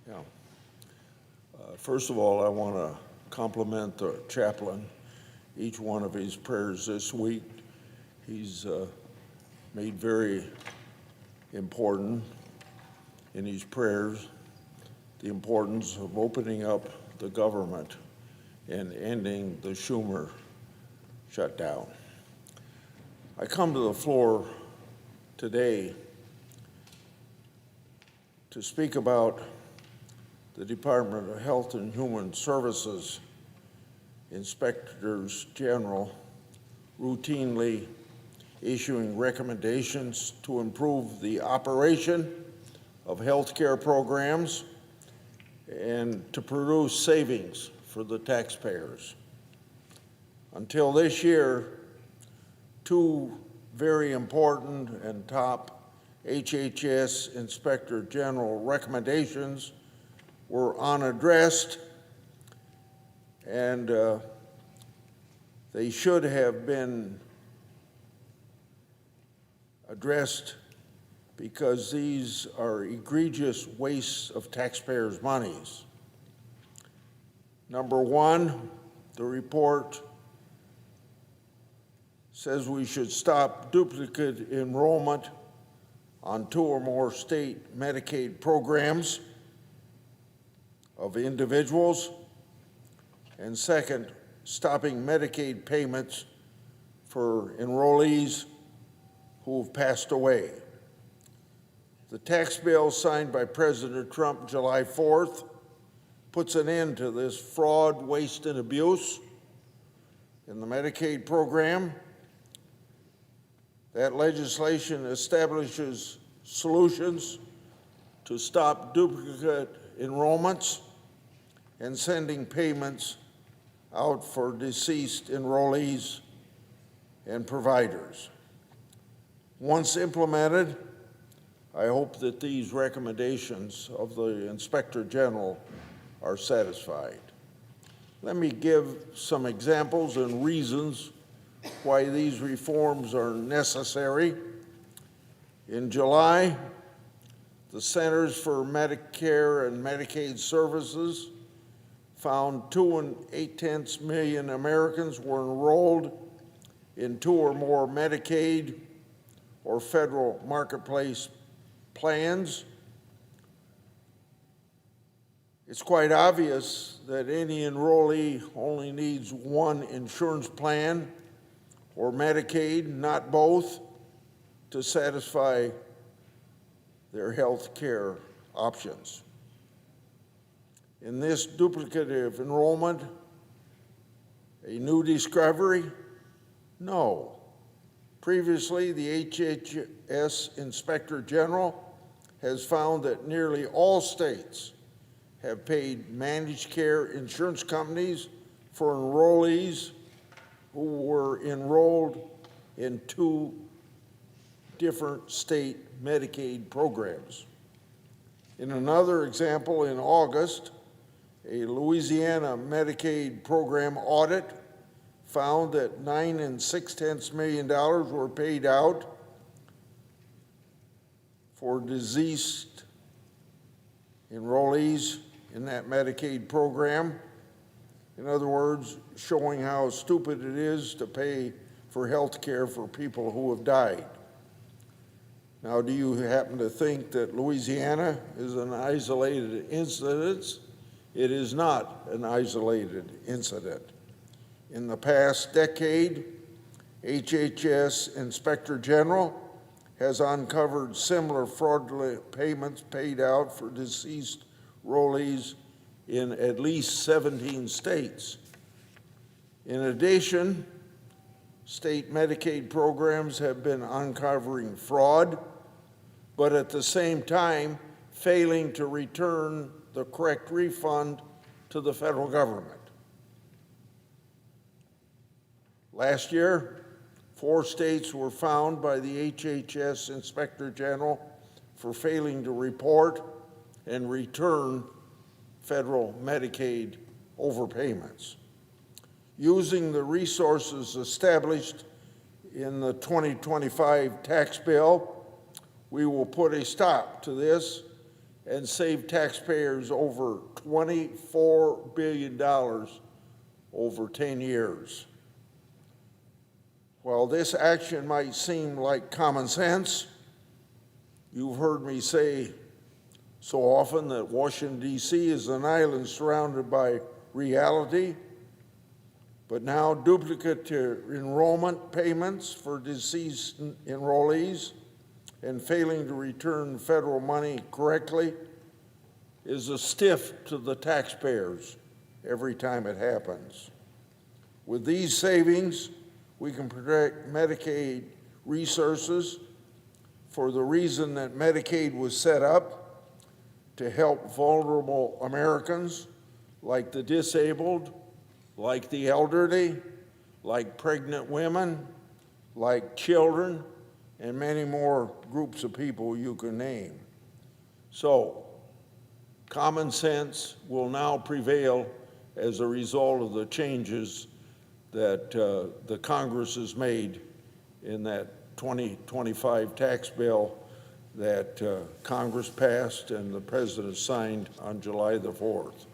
Yeah. First of all, I want to compliment the chaplain. Each one of his prayers this week, he's made very important in his prayers the importance of opening up the government and ending the Schumer shutdown. I come to the floor today to speak about the Department of Health and Human Services inspectors general routinely issuing recommendations to improve the operation of health care programs and to produce savings for the taxpayers. Until this year, two very important and top HHS Inspector General recommendations were unaddressed, and they should have been addressed because these are egregious wastes of taxpayers' monies. Number one, the report says we should stop duplicate enrollment on 2 or more state Medicaid programs of individuals, and second, stopping Medicaid payments for enrollees who have passed away. The tax bill signed by President Trump July 4th puts an end to this fraud, waste, and abuse in the Medicaid program. That legislation establishes solutions to stop duplicate enrollments and sending payments out for deceased enrollees and providers. Once implemented, I hope that these recommendations of the Inspector General are satisfied. Let me give some examples and reasons why these reforms are necessary. In July, the Centers for Medicare and Medicaid Services found 2.8 million Americans were enrolled in 2 or more Medicaid or federal marketplace plans. It's quite obvious that any enrollee only needs one insurance plan or Medicaid, not both, to satisfy their health care options. In this duplicative enrollment, a new discovery? No. Previously, the HHS Inspector General has found that nearly all states have paid managed care insurance companies for enrollees who were enrolled in 2 different state Medicaid programs. In another example, in August, a Louisiana Medicaid program audit found that $9.6 million were paid out for deceased enrollees in that Medicaid program. In other words, showing how stupid it is to pay for health care for people who have died. Now, do you happen to think that Louisiana is an isolated incident? It is not an isolated incident. In the past decade, HHS Inspector General has uncovered similar fraudulent payments paid out for deceased enrollees in at least 17 states. In addition, state Medicaid programs have been uncovering fraud, but at the same time, failing to return the correct refund to the federal government. Last year, 4 states were found by the HHS Inspector General for failing to report and return federal Medicaid overpayments. Using the resources established in the 2025 tax bill, we will put a stop to this and save taxpayers over $24 billion over 10 years. While this action might seem like common sense, you've heard me say so often that Washington, D.C. is an island surrounded by reality, but now duplicate enrollment payments for deceased enrollees and failing to return federal money correctly is a stiff to the taxpayers every time it happens. With these savings, we can protect Medicaid resources for the reason that Medicaid was set up to help vulnerable Americans like the disabled, like the elderly, like pregnant women, like children, and many more groups of people you can name. So, common sense will now prevail as a result of the changes that the Congress has made in that 2025 tax bill that Congress passed and the President signed on July the 4th.